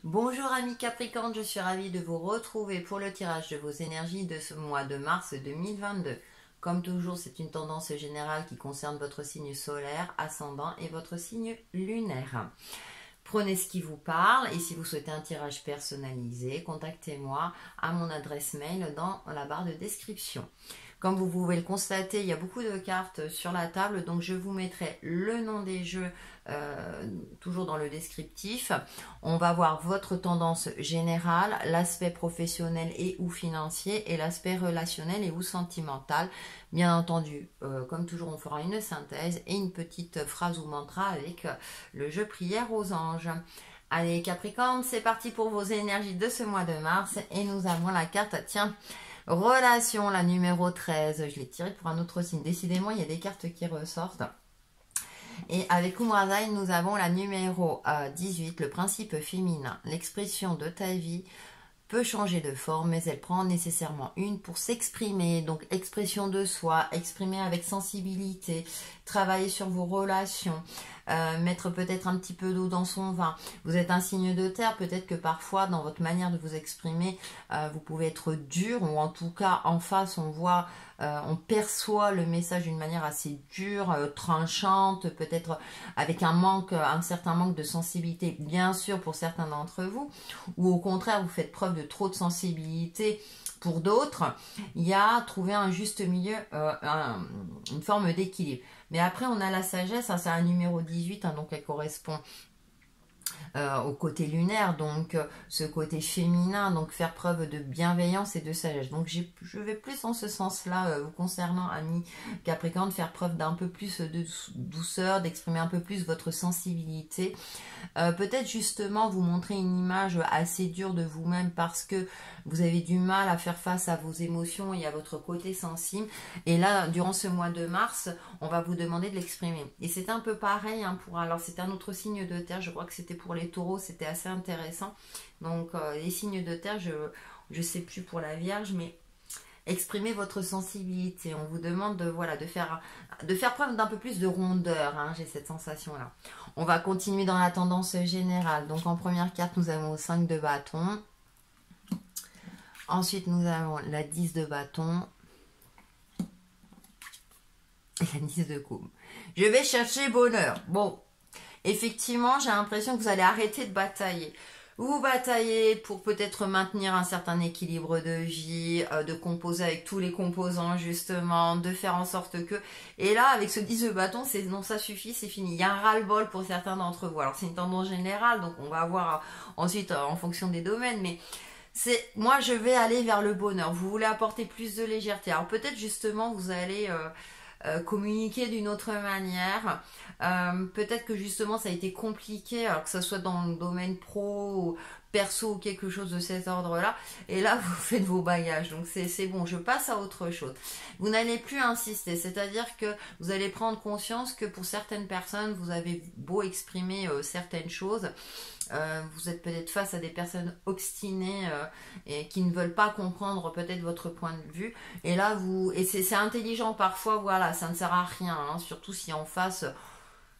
Bonjour amis Capricorne, je suis ravie de vous retrouver pour le tirage de vos énergies de ce mois de mars 2022. Comme toujours, c'est une tendance générale qui concerne votre signe solaire, ascendant et votre signe lunaire. Prenez ce qui vous parle et si vous souhaitez un tirage personnalisé, contactez-moi à mon adresse mail dans la barre de description. Comme vous pouvez le constater, il y a beaucoup de cartes sur la table, donc je vous mettrai le nom des jeux toujours dans le descriptif. On va voir votre tendance générale, l'aspect professionnel et ou financier et l'aspect relationnel et ou sentimental. Bien entendu, comme toujours, on fera une synthèse et une petite phrase ou mantra avec le jeu prière aux anges. Allez Capricorne, c'est parti pour vos énergies de ce mois de mars et nous avons la carte, tiens, relation, la numéro 13. Je l'ai tirée pour un autre signe. Décidément, il y a des cartes qui ressortent. Et avec Umrazaï, nous avons la numéro 18, le principe féminin. L'expression de ta vie peut changer de forme, mais elle prend nécessairement une pour s'exprimer. Donc, expression de soi, exprimer avec sensibilité, travailler sur vos relations, mettre peut-être un petit peu d'eau dans son vin. Vous êtes un signe de terre, peut-être que parfois, dans votre manière de vous exprimer, vous pouvez être dur, ou en tout cas, en face, on voit, on perçoit le message d'une manière assez dure, tranchante, peut-être avec un certain manque de sensibilité, bien sûr, pour certains d'entre vous, ou au contraire, vous faites preuve de trop de sensibilité pour d'autres. Il y a trouvé un juste milieu, une forme d'équilibre. Mais après, on a la sagesse, hein, c'est un numéro 18, hein, donc elle correspond au côté lunaire, donc ce côté féminin, donc faire preuve de bienveillance et de sagesse. Donc je vais plus en ce sens-là, vous concernant, amis Capricorne, faire preuve d'un peu plus de douceur, d'exprimer un peu plus votre sensibilité. Peut-être justement vous montrer une image assez dure de vous-même parce que vous avez du mal à faire face à vos émotions et à votre côté sensible. Et là, durant ce mois de mars, on va vous demander de l'exprimer. Et c'est un peu pareil, hein, alors c'est un autre signe de terre, je crois que c'était pour les taureaux, c'était assez intéressant. Donc les signes de terre, je sais plus pour la Vierge, mais exprimez votre sensibilité. On vous demande de, voilà, de faire preuve d'un peu plus de rondeur, hein, j'ai cette sensation-là. On va continuer dans la tendance générale. Donc en première carte, nous avons 5 de bâton. Ensuite, nous avons la 10 de bâton. Et la 10 de coupe. Je vais chercher bonheur. Bon, effectivement, j'ai l'impression que vous allez arrêter de batailler. Vous bataillez pour peut-être maintenir un certain équilibre de vie, de composer avec tous les composants justement, de faire en sorte que... Et là, avec ce 10 de bâton, c'est non, ça suffit, c'est fini. Il y a un ras-le-bol pour certains d'entre vous. Alors, c'est une tendance générale, donc on va voir ensuite en fonction des domaines, mais... moi je vais aller vers le bonheur, vous voulez apporter plus de légèreté, alors peut-être justement vous allez communiquer d'une autre manière, peut-être que justement ça a été compliqué, alors que ce soit dans le domaine pro ou perso ou quelque chose de cet ordre là, et là vous faites vos bagages, donc c'est bon, je passe à autre chose. Vous n'allez plus insister, c'est-à-dire que vous allez prendre conscience que pour certaines personnes vous avez beau exprimer certaines choses, vous êtes peut-être face à des personnes obstinées et qui ne veulent pas comprendre peut-être votre point de vue, et là c'est intelligent parfois, voilà, ça ne sert à rien, hein, surtout si en face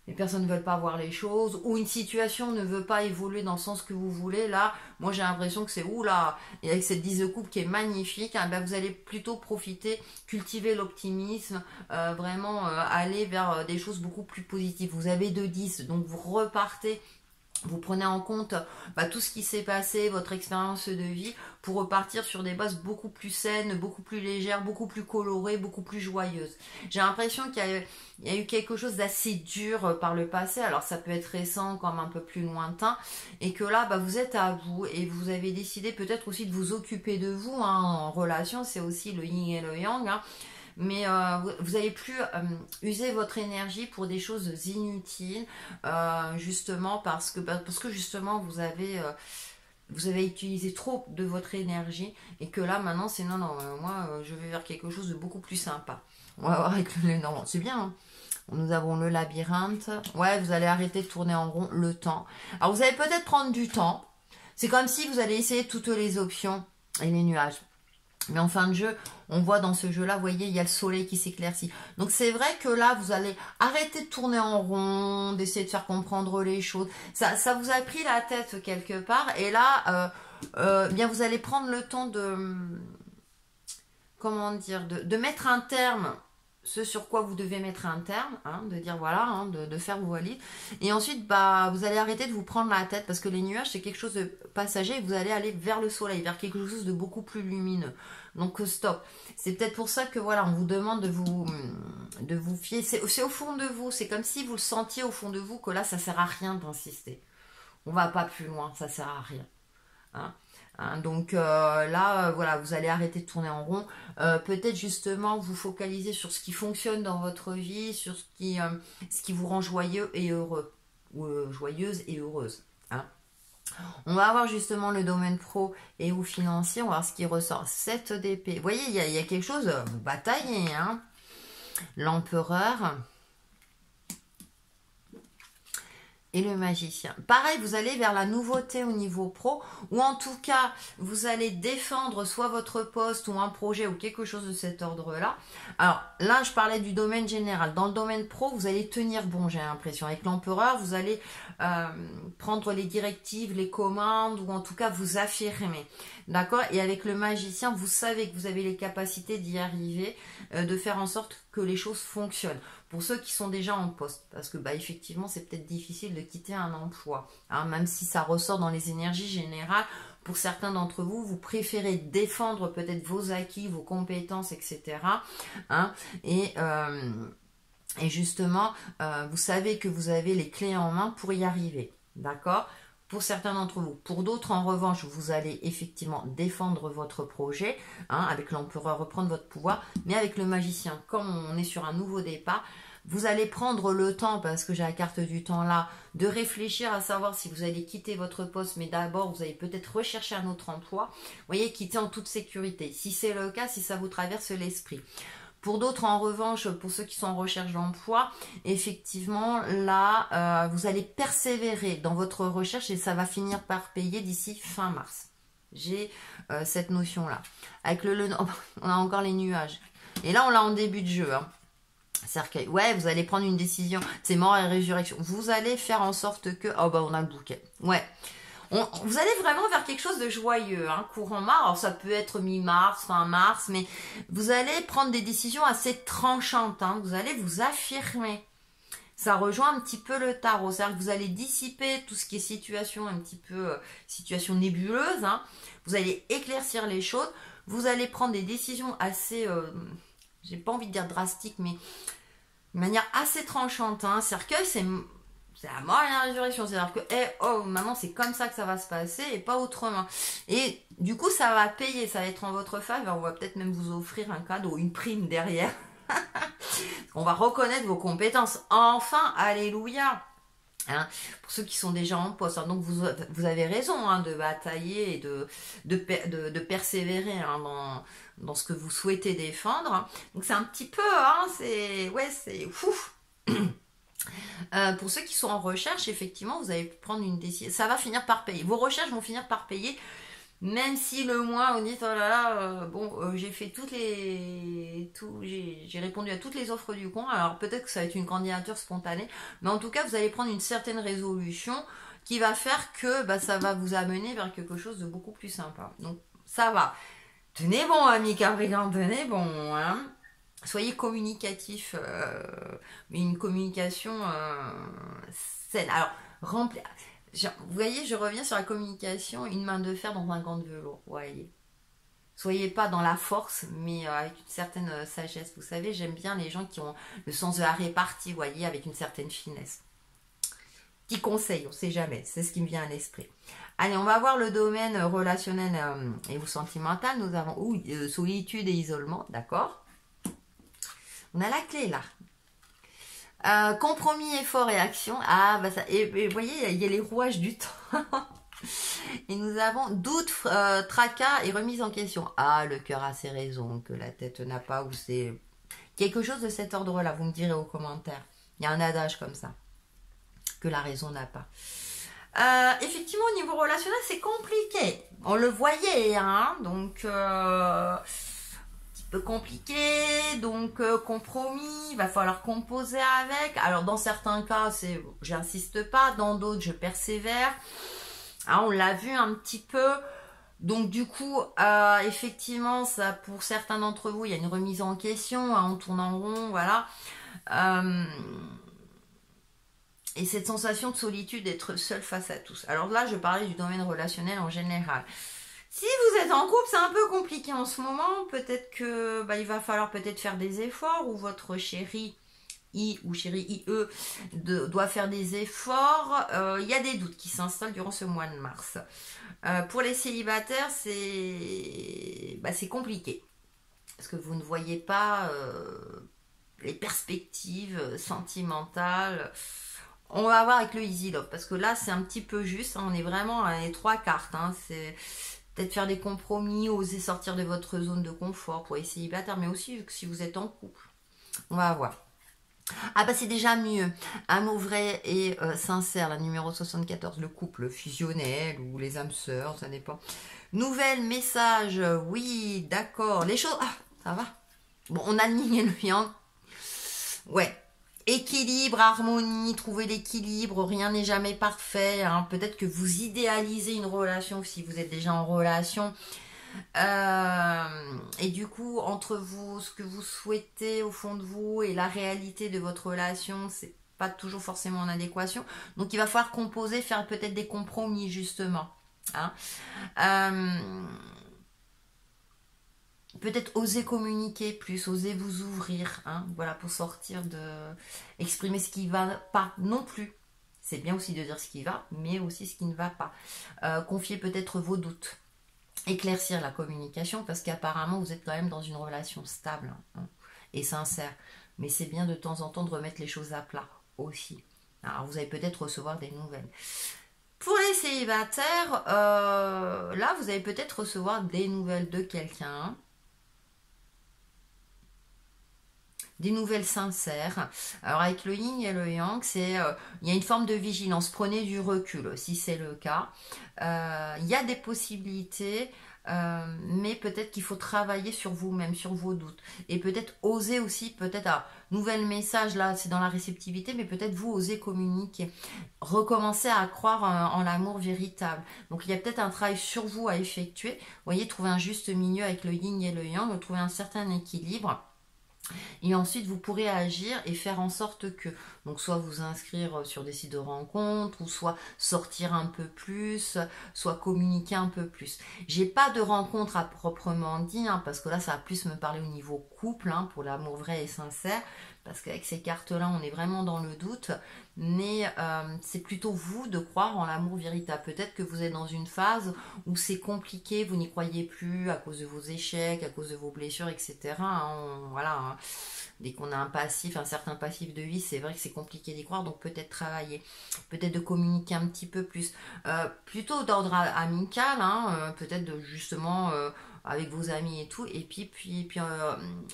les personnes ne veulent pas voir les choses, ou une situation ne veut pas évoluer dans le sens que vous voulez. Là, moi j'ai l'impression que c'est oula, et avec cette 10 de coupe qui est magnifique, hein, ben vous allez plutôt profiter, cultiver l'optimisme, vraiment aller vers des choses beaucoup plus positives. Vous avez 2-10, donc vous repartez. Vous prenez en compte tout ce qui s'est passé, votre expérience de vie, pour repartir sur des bases beaucoup plus saines, beaucoup plus légères, beaucoup plus colorées, beaucoup plus joyeuses. J'ai l'impression qu'il y a eu quelque chose d'assez dur par le passé, alors ça peut être récent comme un peu plus lointain, et que là, vous êtes à vous, et vous avez décidé peut-être aussi de vous occuper de vous, hein, en relation, c'est aussi le yin et le yang, hein. Mais vous n'allez plus user votre énergie pour des choses inutiles, justement parce que justement vous avez utilisé trop de votre énergie, et que là maintenant c'est non, moi je vais vers quelque chose de beaucoup plus sympa. On va voir avec le non, c'est bien, hein. Nous avons le labyrinthe. Ouais, vous allez arrêter de tourner en rond, le temps. Alors vous allez peut-être prendre du temps. C'est comme si vous allez essayer toutes les options et les nuages. Mais en fin de jeu, on voit dans ce jeu-là, vous voyez, il y a le soleil qui s'éclaircit. Donc c'est vrai que là, vous allez arrêter de tourner en rond, d'essayer de faire comprendre les choses. Ça vous a pris la tête quelque part. Et là, bien vous allez prendre le temps de, comment dire, de mettre un terme, ce sur quoi vous devez mettre un terme, hein, de dire voilà, hein, de faire vos valises. Et ensuite, bah, vous allez arrêter de vous prendre la tête parce que les nuages, c'est quelque chose de passager et vous allez aller vers le soleil, vers quelque chose de beaucoup plus lumineux. Donc stop. C'est peut-être pour ça que voilà, on vous demande de vous fier. C'est au fond de vous. C'est comme si vous le sentiez au fond de vous que là, ça sert à rien d'insister. On va pas plus loin, ça sert à rien. Hein. Donc là, voilà, vous allez arrêter de tourner en rond. Peut-être justement vous focaliser sur ce qui fonctionne dans votre vie, sur ce qui vous rend joyeux et heureux, ou joyeuse et heureuse. Hein. On va avoir justement le domaine pro et ou financier. On va voir ce qui ressort. 7 d'épée. Vous voyez, il y a quelque chose, vous bataillez. Hein. L'empereur. Et le magicien. Pareil, vous allez vers la nouveauté au niveau pro, ou en tout cas, vous allez défendre soit votre poste ou un projet ou quelque chose de cet ordre-là. Alors là, je parlais du domaine général. Dans le domaine pro, vous allez tenir bon, j'ai l'impression. Avec l'empereur, vous allez prendre les directives, les commandes, ou en tout cas vous affirmer. D'accord? Et avec le magicien, vous savez que vous avez les capacités d'y arriver, de faire en sorte que les choses fonctionnent. Pour ceux qui sont déjà en poste, parce que bah, effectivement, c'est peut-être difficile de quitter un emploi, hein, même si ça ressort dans les énergies générales. Pour certains d'entre vous, vous préférez défendre peut-être vos acquis, vos compétences, etc. Hein, et justement, vous savez que vous avez les clés en main pour y arriver. D'accord ? Pour certains d'entre vous. Pour d'autres, en revanche, vous allez effectivement défendre votre projet, hein, avec l'empereur, reprendre votre pouvoir. Mais avec le magicien, comme on est sur un nouveau départ, vous allez prendre le temps, parce que j'ai la carte du temps là, de réfléchir à savoir si vous allez quitter votre poste. Mais d'abord, vous allez peut-être rechercher un autre emploi. Vous voyez, quitter en toute sécurité. Si c'est le cas, si ça vous traverse l'esprit. Pour d'autres, en revanche, pour ceux qui sont en recherche d'emploi, effectivement, là, vous allez persévérer dans votre recherche et ça va finir par payer d'ici fin mars. J'ai cette notion-là. Avec on a encore les nuages. Et là, on l'a en début de jeu. Hein. Cercueil. Ouais, vous allez prendre une décision. C'est mort et résurrection. Vous allez faire en sorte que... Oh, bah, on a le bouquet. Ouais. Vous allez vraiment vers quelque chose de joyeux, hein, courant mars. Alors ça peut être mi-mars, fin mars, mais vous allez prendre des décisions assez tranchantes. Hein, vous allez vous affirmer. Ça rejoint un petit peu le tarot. C'est-à-dire que vous allez dissiper tout ce qui est situation un petit peu situation nébuleuse. Hein, vous allez éclaircir les choses. Vous allez prendre des décisions assez, j'ai pas envie de dire drastiques, mais de manière assez tranchante. Hein. Cercueil, c'est la mort et la résurrection. C'est-à-dire que, oh, maintenant, c'est comme ça que ça va se passer et pas autrement. Et du coup, ça va payer, ça va être en votre faveur. On va peut-être même vous offrir un cadeau, une prime derrière. On va reconnaître vos compétences. Enfin, alléluia. Hein, pour ceux qui sont déjà en poste. Hein. Donc, vous avez raison hein, de batailler et de persévérer hein, dans ce que vous souhaitez défendre. Hein. Donc, c'est un petit peu, hein, c'est ouf. Pour ceux qui sont en recherche, effectivement, vous allez prendre une décision. Ça va finir par payer. Vos recherches vont finir par payer, même si le mois, on dit, oh là là, j'ai fait j'ai répondu à toutes les offres du coin. Alors peut-être que ça va être une candidature spontanée, mais en tout cas, vous allez prendre une certaine résolution qui va faire que bah, ça va vous amener vers quelque chose de beaucoup plus sympa. Donc ça va. Tenez bon, amis Capricorne, tenez bon, hein. Soyez communicatif, mais une communication saine. Alors, vous voyez, je reviens sur la communication, une main de fer dans un gant de velours. Vous voyez. Soyez pas dans la force, mais avec une certaine sagesse. Vous savez, j'aime bien les gens qui ont le sens de la répartie, vous voyez, avec une certaine finesse. Petit conseil, on ne sait jamais, c'est ce qui me vient à l'esprit. Allez, on va voir le domaine relationnel et ou sentimental. Nous avons solitude et isolement, d'accord. On a la clé là. Compromis, effort et action. Ah, bah ça. Et vous voyez, il y a les rouages du temps. Et nous avons doute, tracas et remise en question. Ah, le cœur a ses raisons, que la tête n'a pas, ou c'est quelque chose de cet ordre-là. Vous me direz aux commentaires. Il y a un adage comme ça, que la raison n'a pas. Effectivement, au niveau relationnel, c'est compliqué. On le voyait, hein, donc un petit peu compliqué, donc compromis, il va falloir composer avec. Alors, dans certains cas, j'insiste pas, dans d'autres, je persévère. Hein, on l'a vu un petit peu. Donc du coup, effectivement, ça, pour certains d'entre vous, il y a une remise en question, hein, on tourne en rond, voilà. Et cette sensation de solitude, d'être seul face à tous. Alors là, je parlais du domaine relationnel en général. Si vous êtes en couple, c'est un peu compliqué en ce moment. Peut-être que il va falloir peut-être faire des efforts, ou votre chéri I ou chéri IE doit faire des efforts. Il y a des doutes qui s'installent durant ce mois de mars. Pour les célibataires, c'est compliqué. Parce que vous ne voyez pas les perspectives sentimentales. On va voir avec le Easy Love. Parce que là, c'est un petit peu juste. Hein, on est vraiment à les 3 cartes. Hein, c'est peut-être faire des compromis, oser sortir de votre zone de confort pour les célibataires. Mais aussi si vous êtes en couple. On va voir. Ah c'est déjà mieux. Amour vrai et sincère, la numéro 74, le couple fusionnel ou les âmes sœurs, ça dépend. Nouvel message, oui, d'accord. Les choses, ça va. Bon, on a le yin et le yang. Ouais. Équilibre, harmonie, trouver l'équilibre, rien n'est jamais parfait. Hein. Peut-être que vous idéalisez une relation si vous êtes déjà en relation. Et du coup, entre vous, ce que vous souhaitez au fond de vous et la réalité de votre relation, c'est pas toujours forcément en adéquation. Donc, il va falloir composer, faire peut-être des compromis, justement. Hein. Peut-être oser communiquer plus, oser vous ouvrir, hein, voilà, pour sortir exprimer ce qui va pas non plus. C'est bien aussi de dire ce qui va, mais aussi ce qui ne va pas. Confier peut-être vos doutes. Éclaircir la communication, parce qu'apparemment vous êtes quand même dans une relation stable, hein, et sincère. Mais c'est bien de temps en temps de remettre les choses à plat aussi. Alors vous allez peut-être recevoir des nouvelles. Pour les célibataires, là vous allez peut-être recevoir des nouvelles de quelqu'un. Des nouvelles sincères. Alors avec le yin et le yang, il y a une forme de vigilance. Prenez du recul si c'est le cas. Il y a des possibilités, mais peut-être qu'il faut travailler sur vous-même, sur vos doutes. Et peut-être oser aussi, peut-être, nouvel message là, c'est dans la réceptivité, mais peut-être vous osez communiquer. Recommencer à croire en l'amour véritable. Donc il y a peut-être un travail sur vous à effectuer. Vous voyez, trouver un juste milieu avec le yin et le yang, trouver un certain équilibre. Et ensuite, vous pourrez agir et faire en sorte que, donc soit vous inscrire sur des sites de rencontres, ou soit sortir un peu plus, soit communiquer un peu plus. J'ai pas de rencontre à proprement dit, hein, parce que là, ça va plus me parler au niveau couple, hein, pour l'amour vrai et sincère, parce qu'avec ces cartes-là, on est vraiment dans le doute, mais c'est plutôt vous de croire en l'amour véritable. Peut-être que vous êtes dans une phase où c'est compliqué, vous n'y croyez plus à cause de vos échecs, à cause de vos blessures, etc. Voilà, hein. Dès qu'on a un certain passif de vie, c'est vrai que c'est compliqué d'y croire, donc peut-être travailler, peut-être de communiquer un petit peu plus, plutôt d'ordre amical, hein, peut-être de justement avec vos amis et tout, et puis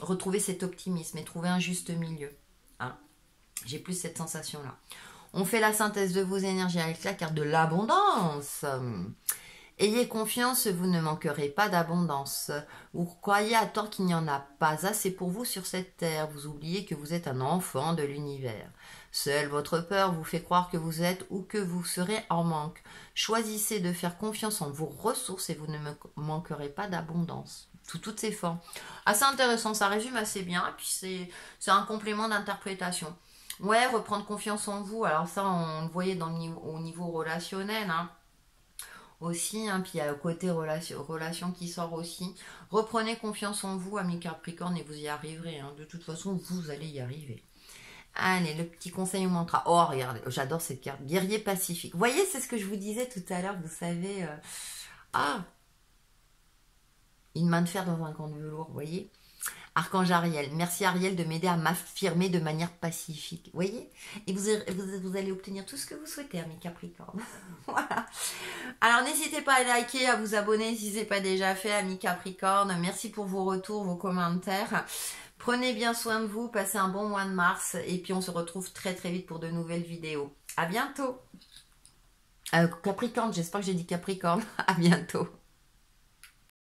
retrouver cet optimisme et trouver un juste milieu. Hein. J'ai plus cette sensation-là. On fait la synthèse de vos énergies avec la carte de l'abondance. Ayez confiance, vous ne manquerez pas d'abondance. Vous croyez à tort qu'il n'y en a pas assez pour vous sur cette terre. Vous oubliez que vous êtes un enfant de l'univers. Seule votre peur vous fait croire que vous êtes ou que vous serez en manque. Choisissez de faire confiance en vos ressources et vous ne manquerez pas d'abondance. Sous toutes ses formes. Assez intéressant, ça résume assez bien. Et puis c'est un complément d'interprétation. Ouais, reprendre confiance en vous. Alors ça, on le voyait au niveau relationnel, hein. Aussi, hein, puis il y a le côté relation qui sort aussi. Reprenez confiance en vous, amis Capricorne, et vous y arriverez. Hein. De toute façon, vous allez y arriver. Allez, le petit conseil au mantra. Oh, regardez, j'adore cette carte. Guerrier pacifique. Vous voyez, c'est ce que je vous disais tout à l'heure, vous savez. Une main de fer dans un gant de velours, vous voyez. Archange Ariel, merci Ariel de m'aider à m'affirmer de manière pacifique. Vous voyez? Et vous allez obtenir tout ce que vous souhaitez, amis Capricorne. Voilà. Alors n'hésitez pas à liker, à vous abonner si ce n'est pas déjà fait, amis Capricorne. Merci pour vos retours, vos commentaires. Prenez bien soin de vous, passez un bon mois de mars. Et puis on se retrouve très très vite pour de nouvelles vidéos. À bientôt! Capricorne, j'espère que j'ai dit Capricorne. À bientôt.